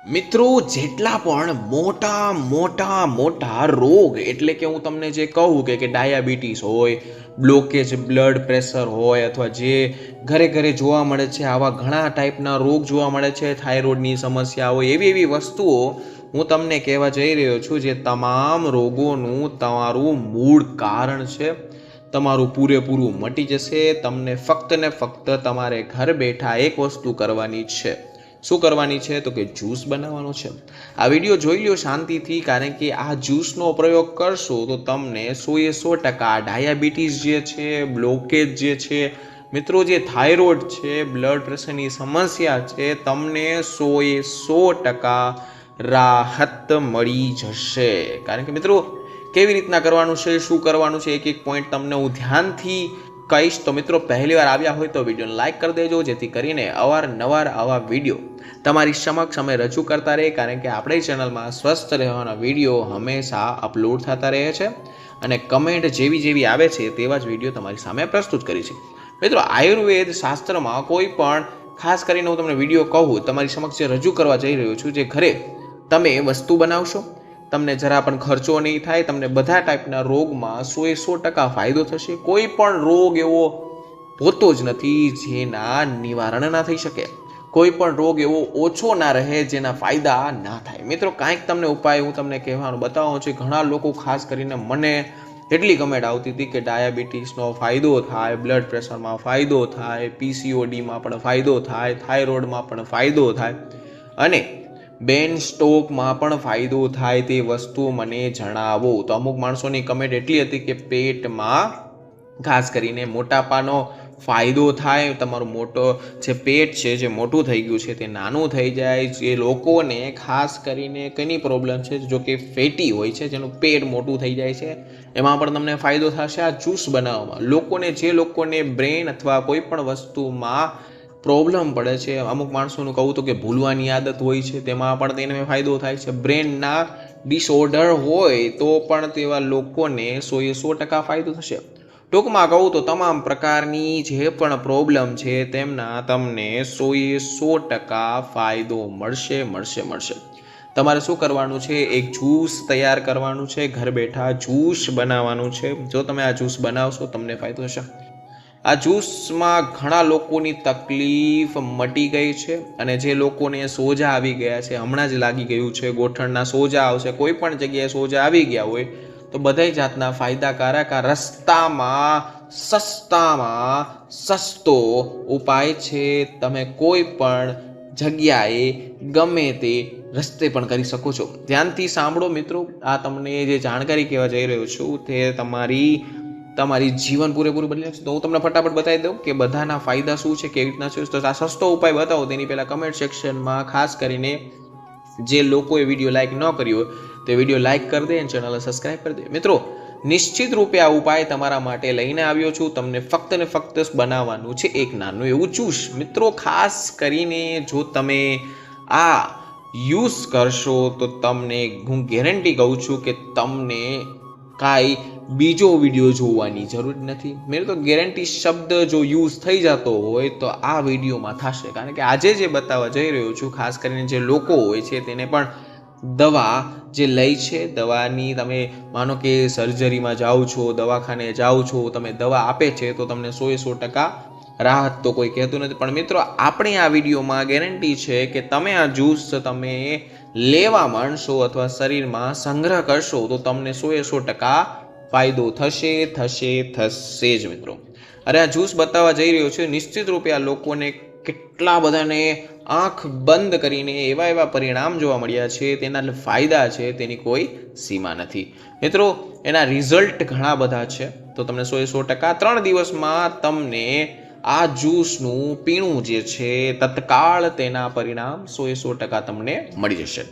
મિત્રો જેટલા પણ મોટા મોટા મોટા રોગ એટલે કે હું તમને જે કહું કે ડાયાબિટીસ હોય, બ્લોકેજ બ્લડ પ્રેશર હોય, અથવા જે ઘરે ઘરે જોવા મળે છે આવા ઘણા ટાઈપના રોગ જોવા મળે છે, થાઇરોઇડની સમસ્યા હોય, એવી એવી વસ્તુઓ હું તમને કહેવા જઈ રહ્યો છું જે તમામ રોગોનું તમારું મૂળ કારણ છે. તમારું પૂરેપૂરું મટી જશે. તમને ફક્ત ને ફક્ત તમારે ઘર બેઠા એક વસ્તુ કરવાની છે. શું કરવાની છે? તો કે જ્યુસ બનાવવાનો છે. આ વિડીયો જોઈ લો શાંતિથી, કારણ કે આ જ્યુસનો પ્રયોગ કરશો તો તમને 100% ડાયાબિટીસ જે છે, બ્લોકેજ જે છે, મિત્રો જે થાઇરોઇડ છે, બ્લડ પ્રેશરની સમસ્યા છે, તમને 100% રાહત મળી જશે. કારણ કે મિત્રો કેવી રીતના કરવાનું છે, શું કરવાનું છે, એક એક પોઈન્ટ તમને હું ધ્યાનથી કહીશ. તો મિત્રો પહેલી વાર આવ્યા હોય તો વિડીયોને લાઇક કરી દેજો, જેથી કરીને અવારનવાર આવા વિડીયો તમારી સમક્ષ અમે રજૂ કરતા રહે. કારણ કે આપણી ચેનલમાં સ્વસ્થ રહેવાના વિડીયો હંમેશા અપલોડ થતા રહે છે અને કમેન્ટ જેવી જેવી આવે છે તેવા જ વિડીયો તમારી સામે પ્રસ્તુત કરી છે. મિત્રો આયુર્વેદ શાસ્ત્રમાં કોઈ પણ ખાસ કરીને હું તમને વિડીયો કહું, તમારી સમક્ષ જે રજૂ કરવા જઈ રહ્યો છું, જે ઘરે તમે વસ્તુ બનાવશો, તમને જરા પણ ખર્ચો નહીં થાય, તમને બધા ટાઈપના રોગમાં 100% ફાયદો થશે. કોઈ પણ રોગ એવો હોતો જ નથી જેના નિવારણ ના થઈ શકે. કોઈ પણ રોગ એવો ઓછો ના રહે જેના ફાયદા ના થાય. મિત્રો કાંઈક તમને ઉપાય હું તમને કહેવાનું બતાવું છું. ઘણા લોકો ખાસ કરીને મને એટલી કમેન્ટ આવતી હતી કે ડાયાબિટીસનો ફાયદો થાય, બ્લડ પ્રેશરમાં ફાયદો થાય, પીસીઓડીમાં પણ ફાયદો થાય, થાઇરોઇડમાં પણ ફાયદો થાય અને બેન સ્ટોકમાં પણ ફાયદો થાય, તે વસ્તુ મને જણાવો. તો અમુક માણસોની કમેન્ટ એટલી હતી કે પેટમાં ખાસ કરીને મોટાપાનો ફાયદો થાય, તમારું મોટો જે પેટ છે જે મોટું થઈ ગયું છે તે નાનું થઈ જાય. જે લોકોને ખાસ કરીને કઈની પ્રોબ્લેમ છે, જો કે ફેટી હોય છે, જેનું પેટ મોટું થઈ જાય છે, એમાં પણ તમને ફાયદો થશે આ જ્યુસ બનાવવામાં. જે લોકોને બ્રેન અથવા કોઈ પણ વસ્તુમાં પ્રોબ્લેમ પડે છે, અમુક માણસોનું કહું તો કે ભૂલવાની આદત હોય છે, તેમાં પણ તેને ફાયદો થાય છે. બ્રેનના ડિસઓર્ડર હોય તો પણ તેવા લોકોને 100% ફાયદો થશે. ટૂંકમાં કહું તો તમામ પ્રકારની જે પણ પ્રોબ્લેમ છે તેમના તમને 100% ફાયદો મળશે. તમારે શું કરવાનું છે? એક જ્યુસ તૈયાર કરવાનું છે, ઘર બેઠા જ્યુસ બનાવવાનું છે. જો તમે આ જ્યુસ બનાવશો તમને ફાયદો થશે. આ જ્યુસમાં ઘણા લોકોની તકલીફ મટી ગઈ છે અને જે લોકોને સોજા આવી ગયા છે, હમણાં જ લાગી ગયું છે, ગોઠણના સોજા આવશે, કોઈ પણ જગ્યાએ સોજા આવી ગયા હોય તો બધાય જાતના ફાયદાકારક આ રસ્તામાં સસ્તામાં સસ્તો ઉપાય છે. તમે કોઈ પણ જગ્યાએ ગમે તે રસ્તે પણ કરી શકો છો. ધ્યાનથી સાંભળો મિત્રો, આ તમને જે જાણકારી કહેવા જઈ રહ્યો છું તે તમારી જીવન પૂરેપૂરું બદલી નાખશે. તો હું તમને ફટાફટ બતાવી દઉં કે બધાના ફાયદા શું છે, કેવી રીતના છે. તો આ સસ્તો ઉપાય બતાવો તેની પહેલાં કમેન્ટ સેક્શનમાં ખાસ કરીને જે લોકોએ વિડીયો લાઇક ન કર્યો તે વિડીયો લાઇક કરી દે અને ચેનલને સબસ્ક્રાઈબ કરી દે. મિત્રો નિશ્ચિત રૂપે આ ઉપાય તમારા માટે લઈને આવ્યો છું. તમને ફક્ત ને ફક્ત બનાવવાનું છે એક નાનું એવું જ્યુસ. મિત્રો ખાસ કરીને જો તમે આ યુઝ કરશો તો તમને હું ગેરંટી કહું છું કે તમને કાંઈ બીજો વિડીયો જોવાની જરૂર નથી. મેં તો ગેરંટી શબ્દ જો યુઝ થઈ જતો હોય તો આ વિડીયોમાં થશે. કારણ કે આજે જે બતાવવા જઈ રહ્યો છું, ખાસ કરીને જે લોકો હોય છે તેને પણ દવા જે લઈ છે, દવાની તમે માનો કે સર્જરીમાં જાઓ છો, દવાખાને જાઓ છો, તમે દવા આપે છે તો તમને 100% રાહત તો કોઈ કહેતું નથી. પણ મિત્રો આપણે આ વિડીયોમાં ગેરંટી છે કે તમે આ જ્યુસ તમે લેવા માંડશો અથવા શરીરમાં સંગ્રહ કરશો તો તમને 100% ફાયદો થશે જ મિત્રો. અરે આ જ્યુસ બતાવવા જઈ રહ્યો છે, નિશ્ચિત રૂપે આ લોકોને કેટલા બધાને આંખ બંધ કરીને એવા પરિણામ જોવા મળ્યા છે, તેના ફાયદા છે તેની કોઈ સીમા નથી. મિત્રો એના રિઝલ્ટ ઘણા બધા છે. તો તમને 100% 3 દિવસમાં તમને આ જ્યુસનું પીણું જે છે તત્કાળ તેના પરિણામ 100% તમને મળી જશે.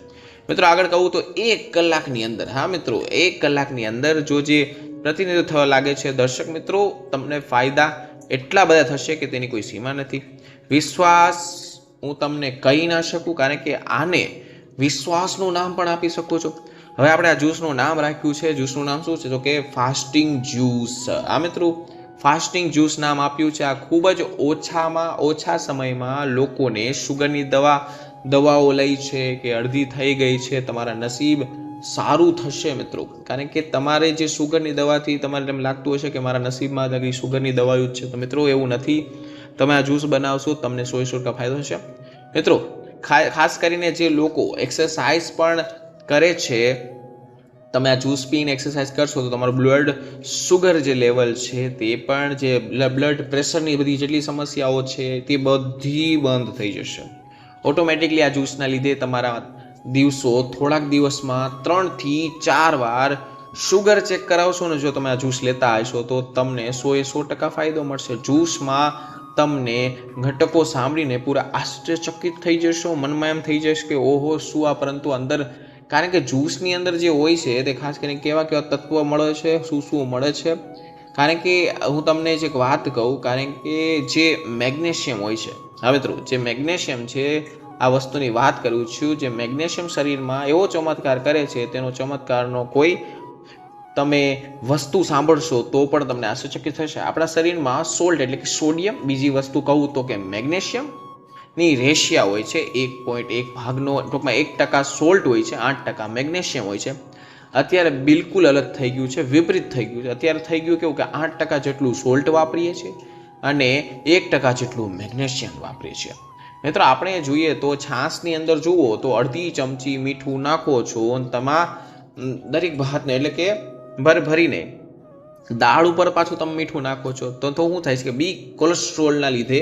મિત્રો આગળ કહું તો 1 કલાકની અંદર, હા મિત્રો 1 કલાકની અંદર જો જે પ્રતિનિધિત્વ થવા લાગે છે દર્શક મિત્રો, તમને ફાયદા એટલા બધા થશે કે તેની કોઈ સીમા નથી. વિશ્વાસ હું તમને કહી ના શકું, કારણ કે આને વિશ્વાસનું નામ પણ આપી શકો છો. હવે આપણે આ જ્યુસનું નામ રાખ્યું છે, જ્યુસનું નામ શું છે તો કે ફાસ્ટિંગ જ્યુસ. આ મિત્રો ફાસ્ટિંગ જ્યુસ નામ આપ્યું છે. આ ખૂબ જ ઓછા સમયમાં લોકોને શુગરની દવા દવાઓ લઈ છે કે અડધી થઈ ગઈ છે, તમારા નસીબ સારું થશે મિત્રો. કારણ કે તમારે જે સુગરની દવાથી તમારે એમ લાગતું હશે કે મારા નસીબમાં લગી સુગરની દવા જ છે, તો મિત્રો એવું નથી. તમે આ જ્યુસ બનાવશો તમને 100% ફાયદો થશે મિત્રો. ખાસ કરીને જે લોકો એક્સરસાઇઝ પણ કરે છે, તમે આ જ્યુસ પીને એક્સરસાઇઝ કરશો તો તમારું બ્લડ સુગર જે લેવલ છે તે પણ, જે બ્લડ પ્રેશરની બધી જેટલી સમસ્યાઓ છે તે બધી બંધ થઈ જશે ઓટોમેટિકલી. આ જ્યુસના લીધે તમારા દિવસો થોડાક દિવસમાં 3 થી 4 વાર શુગર ચેક કરાવશો ને જો તમે આ જ્યુસ લેતા હશો તો તમને 100% ફાયદો મળશે. જ્યુસમાં તમને ઘટકો સાંભળીને પૂરા આશ્ચર્યચકિત થઈ જશો. મનમાં એમ થઈ જશે કે ઓહો શું આ, પરંતુ અંદર, કારણ કે જ્યુસની અંદર જે હોય છે તે ખાસ કરીને કેવા તત્વો મળે છે, શું મળે છે. કારણ કે હું તમને એક વાત કહું, કારણ કે જે મેગ્નેશિયમ હોય છે, હવે મિત્રો જે મેગ્નેશિયમ છે આ વસ્તુની વાત કરું છું, જે મેગ્નેશિયમ શરીરમાં એવો ચમત્કાર કરે છે, તેનો ચમત્કારનો કોઈ તમે વસ્તુ સાંભળશો તો પણ તમને આશ્ચર્યચકિત થશે. આપણા શરીરમાં સોલ્ટ એટલે કે સોડિયમ, બીજી વસ્તુ કહું તો કે મેગ્નેશિયમ ની રેશિયા હોય છે 1.1 ભાગનો, ટૂંકમાં 1% સોલ્ટ હોય છે, 8% મેગ્નેશિયમ હોય છે. અત્યારે બિલકુલ અલગ થઈ ગયું છે, વિપરીત થઈ ગયું છે. અત્યારે થઈ ગયું કેવું કે 8% જેટલું સોલ્ટ વાપરીએ છીએ અને 1% જેટલું મેગ્નેશિયમ વાપરીએ છીએ. મિત્રો આપણે જોઈએ તો છાશની અંદર જુઓ તો અડધી ચમચી મીઠું નાખો છો અને દરેક ભાતને એટલે કે ભરીને દાળ ઉપર પાછું તમે મીઠું નાખો છો તો શું થાય છે કે બી કોલેસ્ટ્રોલના લીધે,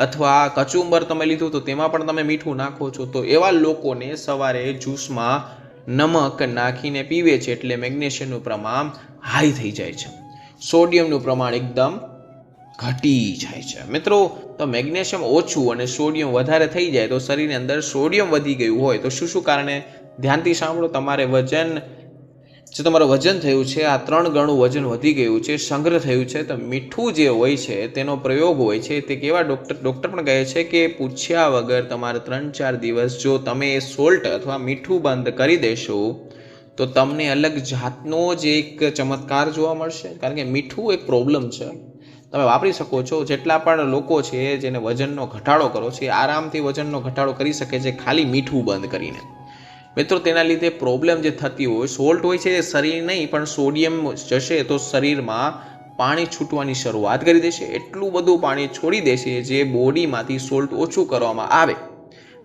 અથવા કચુંબર તમે લીધું તો તેમાં પણ તમે મીઠું નાખો છો, તો એવા લોકોને સવારે જ્યુસમાં નમક નાખીને પીવે છે એટલે મેગ્નેશિયમનું પ્રમાણ હાઈ થઈ જાય છે, સોડિયમનું પ્રમાણ એકદમ ઘટી જાય છે મિત્રો. તો મેગ્નેશિયમ ઓછું અને સોડિયમ વધારે થઈ જાય તો શરીરની અંદર સોડિયમ વધી ગયું હોય તો શું કારણે, ધ્યાનથી સાંભળો, તમારું વજન થયું છે આ 3 ગણું વજન વધી ગયું છે, સંગ્રહ થયું છે. તો મીઠું જે હોય છે તેનો પ્રયોગ હોય છે તે કેવા ડૉક્ટર પણ કહે છે કે પૂછ્યા વગર તમારે 3-4 દિવસ જો તમે એ સોલ્ટ અથવા મીઠું બંધ કરી દેશો તો તમને અલગ જાતનો જ એક ચમત્કાર જોવા મળશે. કારણ કે મીઠું એક પ્રોબ્લેમ છે, તમે વાપરી શકો છો. જેટલા પણ લોકો છે જેને વજનનો ઘટાડો કરો છે, આરામથી વજનનો ઘટાડો કરી શકે છે ખાલી મીઠું બંધ કરીને. મિત્રો તેના લીધે પ્રોબ્લેમ જે થતી હોય, સોલ્ટ હોય છે શરીર નહીં પણ સોડિયમ જશે તો શરીરમાં પાણી છૂટવાની શરૂઆત કરી દેશે, એટલું બધું પાણી છોડી દેશે જે બોડીમાંથી સોલ્ટ ઓછું કરવામાં આવે,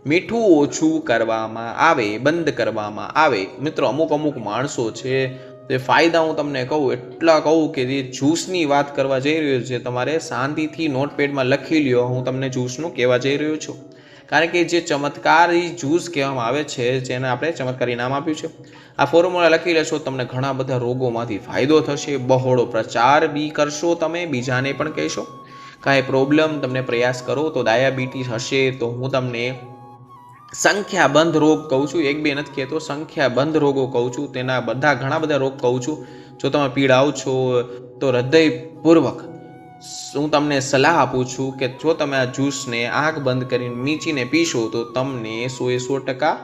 મીઠું ઓછું કરવામાં આવે, બંધ કરવામાં આવે. મિત્રો અમુક માણસો છે તે ફાયદા હું તમને કહું એટલા કહું કે જે જ્યુસની વાત કરવા જઈ રહ્યો છે, તમારે શાંતિથી નોટપેડમાં લખી લ્યો, હું તમને જ્યુસનું કહેવા જઈ રહ્યો છું. કારણ કે જે ચમત્કારી જ્યુસ કહેવામાં આવે છે, જેને આપણે ચમત્કારી નામ આપ્યું છે, આ ફોર્મ્યુલા લખી લેશો તમને ઘણા બધા રોગોમાંથી ફાયદો થશે. બહોળો પ્રચાર બી કરશો, તમે બીજાને પણ કહેશો. કાંઈ પ્રોબ્લેમ તમને પ્રયાસ કરો તો ડાયાબિટીસ હશે તો હું તમને સંખ્યાબંધ રોગ કહું છું, 1-2 નથી કહેતો, સંખ્યાબંધ રોગો કહું છું, તેના ઘણા બધા રોગ કહું છું. જો તમે પીડાવ છો તો હૃદયપૂર્વક હું તમને સલાહ આપું છું કે જો તમે આ જ્યુસને આંખ બંધ કરીને મીચીને પીશો તો તમને 100%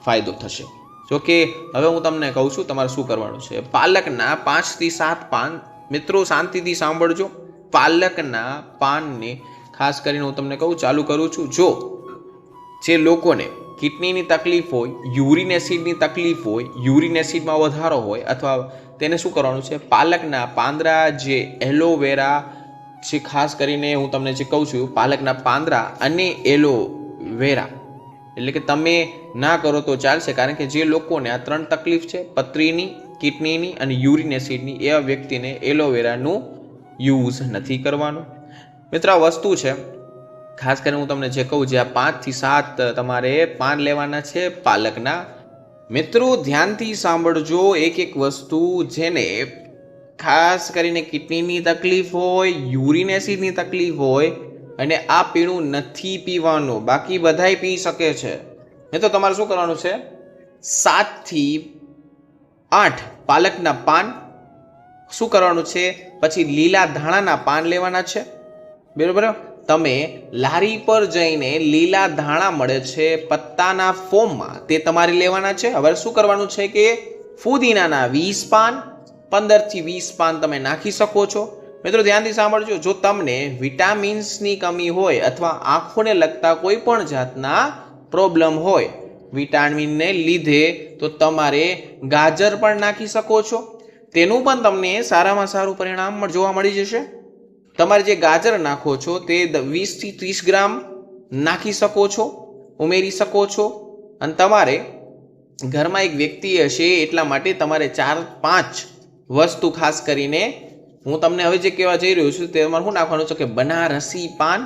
ફાયદો થશે. જોકે હવે હું તમને કહું છું તમારે શું કરવાનું છે. પાલકના 5 થી 7 પાન, મિત્રો શાંતિથી સાંભળજો, પાલકના પાનને ખાસ કરીને હું તમને કહું ચાલુ કરું છું. જો જે લોકોને કિડનીની તકલીફ હોય, યુરિન એસિડની તકલીફ હોય, યુરિન એસિડમાં વધારો હોય, અથવા તેને શું કરવાનું છે, પાલકના પાંદડા, જે એલોવેરા, જે ખાસ કરીને હું તમને જે કહું છું પાલકના પાંદડા અને એલોવેરા, એટલે કે તમે ના કરો તો ચાલશે. કારણ કે જે લોકોને આ 3 તકલીફ છે, પથરીની, કિડનીની અને યુરિન એસિડની, એવા વ્યક્તિને એલોવેરાનું યુઝ નથી કરવાનું. મિત્રો આ વસ્તુ છે, ખાસ કરીને હું તમને જે કહું, જે આ 5 થી 7 તમારે પાન લેવાના છે પાલકના. મિત્રો ધ્યાનથી સાંભળજો એક વસ્તુ, જેને ખાસ કરીને કિડનીની તકલીફ હોય, યુરિન એસિડની તકલીફ હોય અને આ પીણું નથી પીવાનું, બાકી બધાય પી શકે છે. તો તમારે શું કરવાનું છે, 7 થી 8 પાલકના પાન શું કરવાનું છે, પછી લીલા ધાણાના પાન લેવાના છે, બરાબર. તમે લારી પર જઈને લીલા ધાણા મળે છે પત્તાના ફોર્મમાં, તે તમારે લેવાના છે. હવે શું કરવાનું છે કે ફુદીનાના 20 પાન, 15 થી 20 પાન તમે નાખી શકો છો. મિત્રો ધ્યાનથી સાંભળજો, જો તમને વિટામિન્સની કમી હોય અથવા આંખોને લગતા કોઈ પણ જાતના પ્રોબ્લેમ હોય વિટામિનને લીધે તો તમારે ગાજર પણ નાખી શકો છો, તેનું પણ તમને સારામાં સારું પરિણામ જોવા મળી જશે. તમારે જે ગાજર નાખો છો તે 20 થી 30 ગ્રામ નાખી શકો છો, ઉમેરી શકો છો. અને તમારે ઘરમાં એક વ્યક્તિ હશે એટલા માટે તમારે 4-5 વસ્તુ ખાસ કરીને હું તમને હવે જે કહેવા જઈ રહ્યો છું તે તમારે શું નાખવાનું છે કે બનારસી પાન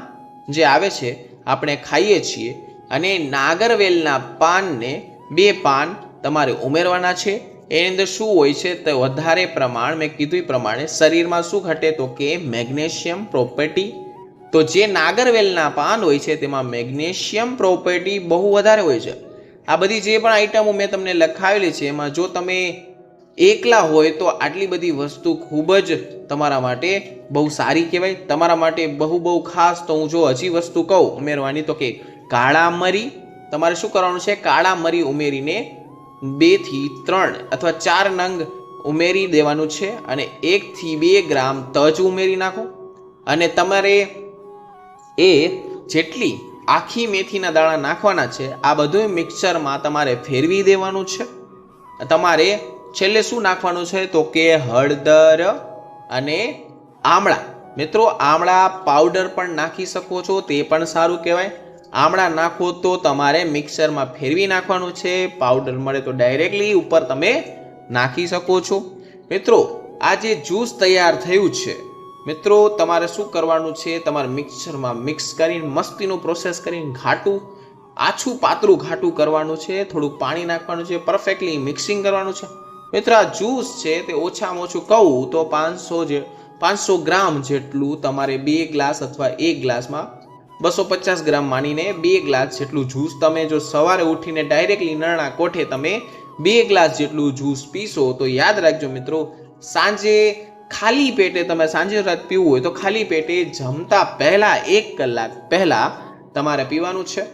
જે આવે છે આપણે ખાઈએ છીએ, અને નાગરવેલના પાનને 2 પાન તમારે ઉમેરવાના છે. એની અંદર શું હોય છે તો વધારે પ્રમાણ મેં કીધું એ પ્રમાણે શરીરમાં શું ઘટે તો કે મેગ્નેશિયમ પ્રોપર્ટી. તો જે નાગરવેલના પાન હોય છે તેમાં મેગ્નેશિયમ પ્રોપર્ટી બહુ વધારે હોય છે. આ બધી જે પણ આઈટમો મેં તમને લખાવેલી છે એમાં જો તમે એકલા હોય તો આટલી બધી વસ્તુ ખૂબ જ તમારા માટે બહુ સારી કહેવાય. તમારા માટે બહુ ખાસ તો હું જો હજી વસ્તુ કહું ઉમેરવાની તો કે કાળા મરી તમારે શું કરવાનું છે, કાળા મરી ઉમેરીને 2 થી 3 અથવા 4 નંગ ઉમેરી દેવાનું છે, અને 1 થી 2 ગ્રામ તજ ઉમેરી નાખો. અને તમારે એ જેટલી આખી મેથીના દાણા નાખવાના છે આ બધું મિક્સરમાં તમારે ફેરવી દેવાનું છે. તમારે છેલ્લે શું નાખવાનું છે તો કે હળદર અને આમળા. મિત્રો આમળા પાવડર પણ નાખી શકો છો, તે પણ સારું કહેવાય. આમળા નાખો તો તમારે મિક્સરમાં ફેરવી નાખવાનું છે, પાવડર મળે તો ડાયરેક્ટલી ઉપર તમે નાખી શકો છો. મિત્રો આ જે જ્યુસ તૈયાર થયું છે મિત્રો તમારે શું કરવાનું છે, તમારે મિક્સરમાં મિક્સ કરીને મસ્તીનું પ્રોસેસ કરીને ઘાટું આછું પાતળું ઘાટું કરવાનું છે, થોડુંક પાણી નાખવાનું છે, પરફેક્ટલી મિક્સિંગ કરવાનું છે. મિત્રો આ જ્યુસ છે તે ઓછામાં ઓછું કહું તો 500 ગ્રામ જેટલું તમારે 2 ગ્લાસ અથવા 1 ગ્લાસમાં 250 ગ્રામ માનીને 2 ગ્લાસ જેટલું જ્યુસ તમે જો સવારે ઉઠીને ડાયરેક્ટલી નળના કોઠે તમે 2 ગ્લાસ જેટલું જ્યુસ પીશો તો યાદ રાખજો મિત્રો, સાંજે ખાલી પેટે તમે સાંજે રાત પીવું હોય તો ખાલી પેટે જમતા પહેલા 1 કલાક પહેલા તમારે પીવાનું છે.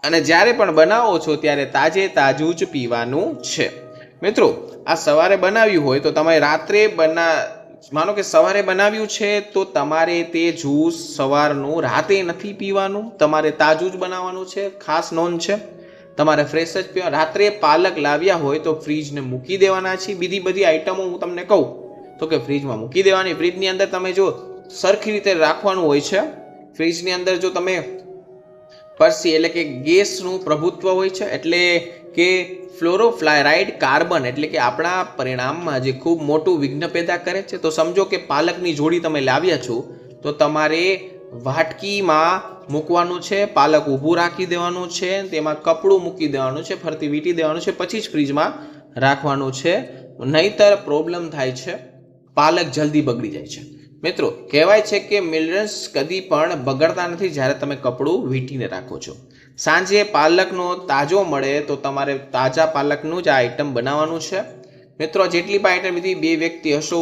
અને જ્યારે પણ બનાવો છો ત્યારે તાજું જ પીવાનું છે. મિત્રો આ સવારે બનાવ્યું હોય તો તમારે રાત્રે માનો કે સવારે બનાવ્યું છે તો તમારે તે જ્યુસ સવારનું રાતે નથી પીવાનું, તમારે તાજું જ બનાવવાનું છે. ખાસ નોંધ છે, તમારે ફ્રેશ જ પીવા. રાત્રે પાલક લાવ્યા હોય તો ફ્રીજને મૂકી દેવાના છે. બીજી બધી આઈટમો હું તમને કહું તો કે ફ્રીજમાં મૂકી દેવાની. ફ્રીજની અંદર તમે જો સરખી રીતે રાખવાનું હોય છે. ફ્રીજની અંદર જો તમે પરસી એટલે કે ગેસનું પ્રભુત્વ હોય છે, એટલે કે ફ્લોરોફ્લોરાઇડ કાર્બન એટલે કે આપણા પરિણામમાં જે ખૂબ મોટું વિઘ્ન પેદા કરે છે. તો સમજો કે પાલકની જોડી તમે લાવ્યા છો તો તમારે વાટકીમાં મૂકવાનું છે, પાલક ઊભું રાખી દેવાનું છે, તેમાં કપડું મૂકી દેવાનું છે, ફરતી વીંટી દેવાનું છે, પછી જ ફ્રીજમાં રાખવાનું છે. નહીતર પ્રોબ્લેમ થાય છે, પાલક જલ્દી બગડી જાય છે. મિત્રો કહેવાય છે કે મિનરલ્સ કદી પણ બગડતા નથી જ્યારે તમે કપડું વીંટીને રાખો છો. સાંજે પાલકનો તાજો મળે તો તમારે તાજા પાલકનું જ આ આઈટમ બનાવવાનું છે. મિત્રો જેટલી પણ આઈટમ બધી 2 વ્યક્તિ હશો,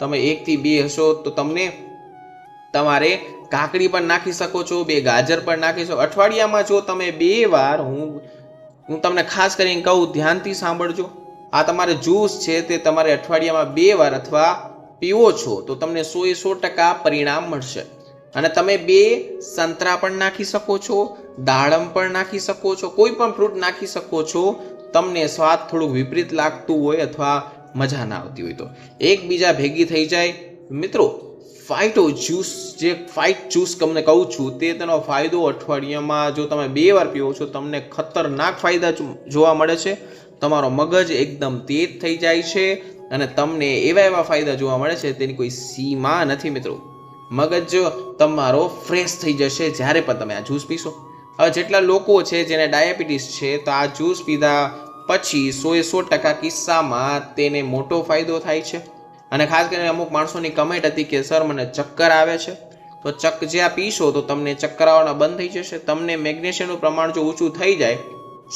તમે 1 થી 2 હશો તો તમને તમારે કાકડી પણ નાખી શકો છો, 2 ગાજર પણ નાખી શકો. અઠવાડિયામાં જો તમે 2 વાર હું તમને ખાસ કરીને કહું, ધ્યાનથી સાંભળજો, આ તમારે જ્યુસ છે તે તમારે અઠવાડિયામાં 2 વાર અથવા પીવો છો તો તમને 100% પરિણામ મળશે. અને તમે 2 સંતરા પણ નાખી શકો છો, દાડમ પણ નાખી શકો છો, કોઈ પણ ફ્રૂટ નાખી શકો છો. તમને સ્વાદ થોડું વિપરીત લાગતું હોય અથવા મજા ના આવતી હોય તો એકબીજા ભેગી થઈ જાય. મિત્રો ફાઇટો જ્યુસ જે ફાઇટ જ્યુસ તમને કહું છું તે તેનો ફાયદો અઠવાડિયામાં જો તમે 2 વાર પીવો છો તમને ખતરનાક ફાયદા જોવા મળે છે. તમારો મગજ એકદમ તેજ થઈ જાય છે અને તમને એવા ફાયદા જોવા મળે છે તેની કોઈ સીમા નથી. મિત્રો મગજ તમારો ફ્રેશ થઈ જશે જ્યારે પણ તમે આ જ્યુસ પીશો. હવે જેટલા લોકો છે જેને ડાયાબિટીસ છે તો આ જ્યુસ પીધા પછી 100% કિસ્સામાં તેને મોટો ફાયદો થાય છે. અને ખાસ કરીને અમુક માણસોની કમેન્ટ હતી કે સર મને ચક્કર આવે છે, તો જ્યાં પીશો તો તમને ચક્કર આવવાના બંધ થઈ જશે. તમને મેગ્નેશિયમનું પ્રમાણ જો ઊંચું થઈ જાય,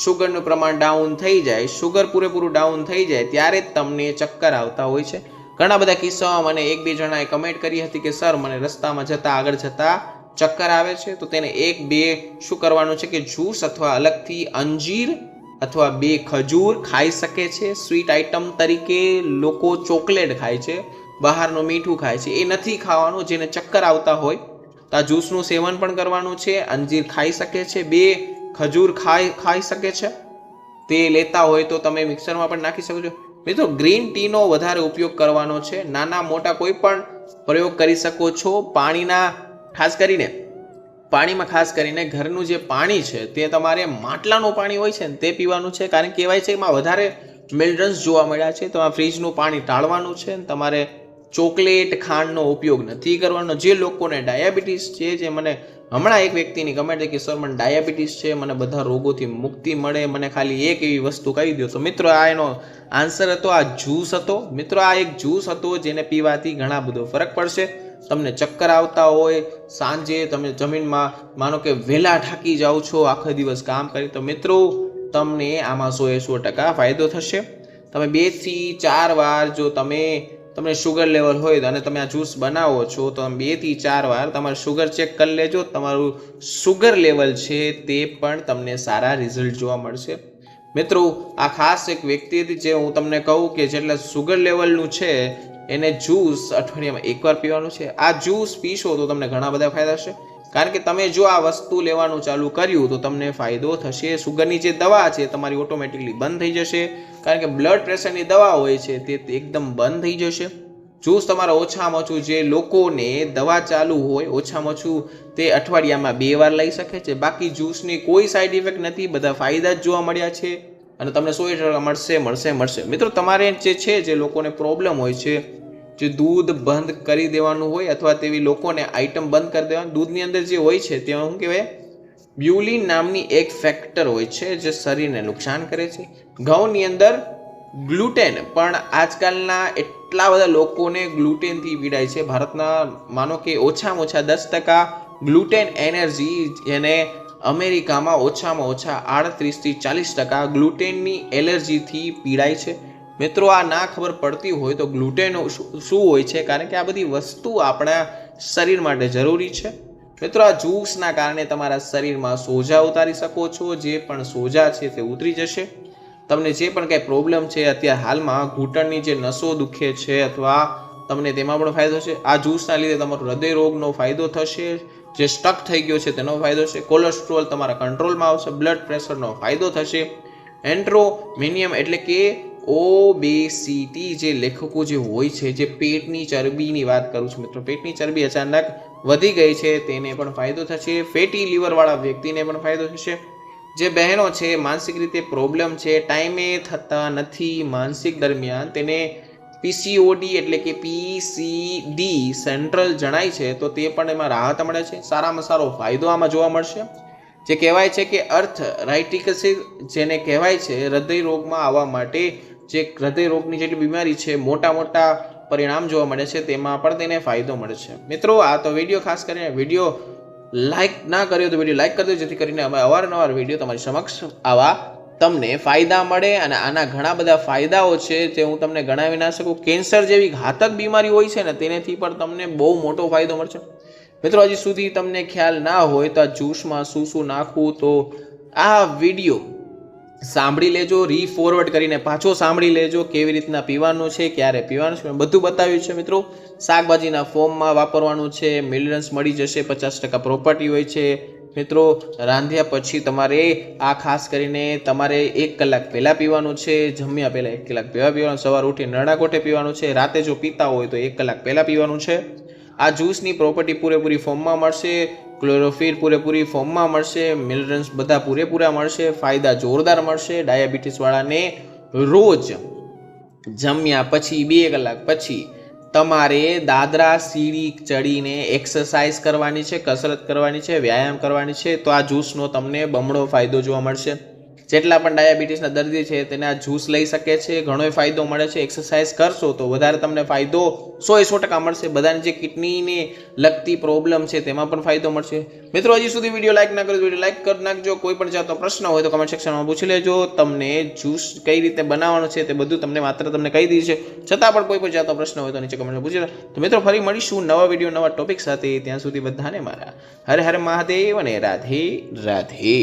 શુગરનું પ્રમાણ ડાઉન થઈ જાય, શુગર પૂરેપૂરું ડાઉન થઈ જાય ત્યારે જ તમને ચક્કર આવતા હોય છે. ઘણા બધા કિસ્સામાં મને 1-2 જણાએ કમેન્ટ કરી હતી કે સર મને રસ્તામાં આગળ જતા ચક્કર આવે છે. તો તેને 1-2 શું કરવાનું છે કે જ્યુસ અથવા અલગથી અંજીર અથવા 2 ખજૂર ખાઈ શકે છે. સ્વીટ આઇટમ તરીકે લોકો ચોકલેટ ખાય છે, બહારનું મીઠું ખાય છે, એ નથી ખાવાનું. જેને ચક્કર આવતા હોય તો આ જ્યુસનું સેવન પણ કરવાનું છે. અંજીર ખાઈ શકે છે, 2 ખજૂર ખાઈ શકે છે, તે લેતા હોય તો તમે મિક્સરમાં પણ નાખી શકો છો. મિત્રો ગ્રીન ટીનો વધારે ઉપયોગ કરવાનો છે. નાના મોટા કોઈ પણ પ્રયોગ કરી શકો છો. પાણીમાં ખાસ કરીને ઘરનું જે પાણી છે તે તમારે માટલાનું પાણી હોય છે ને તે પીવાનું છે, કારણ કે કહેવાય છે એમાં વધારે મિનરલ્સ જોવા મળ્યા છે. તમારે ફ્રીજનું પાણી ટાળવાનું છે. તમારે ચોકલેટ ખાંડનો ઉપયોગ નથી કરવાનો. જે લોકોને ડાયાબિટીસ છે, જે મને હમણાં એક વ્યક્તિની કમેન્ટ કે સર મને ડાયાબિટીસ છે, મને બધા રોગોથી મુક્તિ મળે, મને ખાલી એક એવી વસ્તુ કહી દો, તો મિત્રો આ એનો આન્સર હતો, આ જ્યુસ હતો. મિત્રો આ એક જ્યુસ હતો જેને પીવાથી ઘણા બધો ફરક પડશે. તમને ચક્કર આવતા હોય, સાંજે તમે જમીનમાં માનો કે વહેલા થાકી જાઓ છો આખો દિવસ કામ કરી, તો મિત્રો તમને આમાં 100% ફાયદો થશે. તમે 2 થી 4 વાર જો તમને શુગર લેવલ હોય અને તમે આ જ્યુસ બનાવો છો તો 2 થી 4 વાર તમારું શુગર ચેક કરી લેજો. તમારું શુગર લેવલ છે તે પણ તમને સારા રિઝલ્ટ જોવા મળશે. મિત્રો આ ખાસ એક વ્યક્તિ હતી જે હું તમને કહું કે જેટલા શુગર લેવલનું છે એને જ્યુસ અઠવાડિયામાં 1 વાર પીવાનું છે. આ જ્યુસ પીશો તો તમને ઘણા બધા ફાયદા થશે, કારણ કે તમે જો આ વસ્તુ લેવાનું ચાલુ કર્યું તો તમને ફાયદો થશે. શુગરની જે દવા છે તમારી ઓટોમેટિકલી બંધ થઈ જશે, કારણ કે બ્લડ પ્રેશરની દવા હોય છે તે એકદમ બંધ થઈ જશે. જ્યુસ તમારા ઓછામાં ઓછું જે લોકોને દવા ચાલુ હોય ઓછામાં ઓછું તે અઠવાડિયામાં 2 વાર લઈ શકે છે. બાકી જ્યુસની કોઈ સાઈડ ઇફેક્ટ નથી, બધા ફાયદા જ જોવા મળ્યા છે અને તમને 100% મળશે. મિત્રો તમારે જે છે જે લોકોને પ્રોબ્લેમ હોય છે, જે દૂધ બંધ કરી દેવાનું હોય અથવા તેવી લોકોને આઈટમ બંધ કરી દેવાનું, દૂધની અંદર જે હોય છે તેમાં શું કહેવાય, બ્યુલિન નામની એક ફેક્ટર હોય છે જે શરીરને નુકસાન કરે છે. ઘઉંની અંદર ગ્લુટેન, પણ આજકાલના એટલા બધા લોકોને ગ્લુટેનથી પીડાય છે. ભારતના માનો કે ઓછામાં ઓછા 10% ગ્લુટેન એનર્જી, જેને અમેરિકામાં ઓછામાં ઓછા 38 થી 40% ગ્લુટેનની એલર્જીથી પીડાય છે. મિત્રો આ ના ખબર પડતી હોય તો ગ્લુટેન શું હોય છે, કારણ કે આ બધી વસ્તુ આપણા શરીર માટે જરૂરી છે. મિત્રો આ જ્યુસના કારણે તમારા શરીરમાં સોજા ઉતારી શકો છો. જે પણ સોજા છે તે ઉતરી જશે. તમને જે પણ કંઈ પ્રોબ્લેમ છે, અત્યારે હાલમાં ઘૂંટણની જે નસો દુખે છે અથવા તમને તેમાં પણ ફાયદો છે. આ જ્યુસના લીધે તમારો હૃદય રોગનો ફાયદો થશે, જે સ્ટક થઈ ગયો છે તેનો ફાયદો છે. કોલેસ્ટ્રોલ તમારા કંટ્રોલમાં આવશે, બ્લડ પ્રેશરનો ફાયદો થશે. એન્ટ્રોમિનિયમ એટલે કે ઓબેસિટી જે લેખકો જે હોય છે, જે પેટની ચરબીની વાત કરું છું મિત્રો, પેટની ચરબી અચાનક વધી ગઈ છે તેને પણ ફાયદો થશે. ફેટી લીવરવાળા વ્યક્તિને પણ ફાયદો થશે. જે બહેનો છે માનસિક રીતે પ્રોબ્લેમ છે, ટાઈમે થતા નથી માનસિક દરમિયાન, તેને પીસીઓડી એટલે કે પીસીડી સેન્ટ્રલ જણાય છે, તો તે પણ એમાં રાહત મળે છે. સારામાં સારો ફાયદો આમાં જોવા મળશે. જે કહેવાય છે કે આર્થરાઇટિસ, જેને કહેવાય છે હૃદય રોગમાં આવવા માટે, જે હૃદય રોગની જેટલી બીમારી છે મોટા પરિણામ જોવા મળે છે, તેમાં પણ તેને ફાયદો મળે છે. મિત્રો આ તો વિડીયો, ખાસ કરીને વિડીયો લાઈક ના કર્યો તો વિડીયો લાઈક કરી દો, જેથી કરીને અમે અવારનવાર વિડીયો તમારી સમક્ષ આવા તમને ફાયદા મળે. અને આના ઘણા બધા ફાયદાઓ છે તે હું તમને ગણાવી ના શકું. કેન્સર જેવી ઘાતક બીમારી હોય છે ને તેનાથી પણ તમને બહુ મોટો ફાયદો મળશે. મિત્રો હજી સુધી તમને ખ્યાલ ના હોય તો આ જ્યુસમાં શું નાખવું, તો આ વિડીયો સાંભળી લેજો, રીફોરવર્ડ કરીને પાછો સાંભળી લેજો, કેવી રીતના પીવાનું છે, ક્યારે પીવાનું છે, બધું બતાવ્યું છે. મિત્રો શાકભાજીના ફોર્મમાં વાપરવાનું છે, મિનરલ્સ મળી જશે, 50% પ્રોપર્ટી હોય છે. મિત્રો રાંધ્યા પછી તમારે આ ખાસ કરીને તમારે 1 કલાક પહેલાં પીવાનું છે, જમ્યા પહેલાં 1 કલાક પહેલાં પીવાનું, સવાર ઉઠી નરણા કોઠે પીવાનું છે, રાતે જો પીતા હોય તો 1 કલાક પહેલાં પીવાનું છે. આ જ્યુસની પ્રોપર્ટી પૂરેપૂરી ફોર્મમાં મળશે, ક્લોરોફિલ પૂરેપૂરી ફોર્મમાં મળશે, મિનરલ્સ બધા પૂરેપૂરા મળશે, ફાયદા જોરદાર મળશે. ડાયાબિટીસવાળાને રોજ જમ્યા પછી 2 કલાક પછી તમારે દાદરા સીડી ચડીને એક્સરસાઇઝ કરવાની છે, કસરત કરવાની છે, વ્યાયામ કરવાની છે, તો આ જ્યુસનો તમને બમણો ફાયદો જોવા મળશે. જેટલા પણ ડાયાબિટીસના દર્દી છે તેને આ જ્યુસ લઈ શકે છે, ઘણો ફાયદો મળે છે. એક્સરસાઇઝ કરશો તો વધારે તમને ફાયદો 100% મળશે. બધાને જે કિડનીને લગતી પ્રોબ્લેમ છે તેમાં પણ ફાયદો મળશે. મિત્રો હજી સુધી વિડીયો લાઈક ના કર્યો તો વિડીયો લાઈક કરી નાખજો. કોઈ પણ જાતનો પ્રશ્ન હોય તો કમેન્ટ સેક્શનમાં પૂછી લેજો. તમને જ્યુસ કઈ રીતે બનાવવાનું છે તે બધું તમને કહી દીધું છે. છતાં પણ કોઈ પણ જાતનો પ્રશ્ન હોય તો નીચે કમેન્ટમાં પૂછી લો. તો મિત્રો ફરી મળીશું નવા વિડીયો નવા ટોપિક સાથે. ત્યાં સુધી બધાને મારા હર હર મહાદેવ અને રાધે રાધે.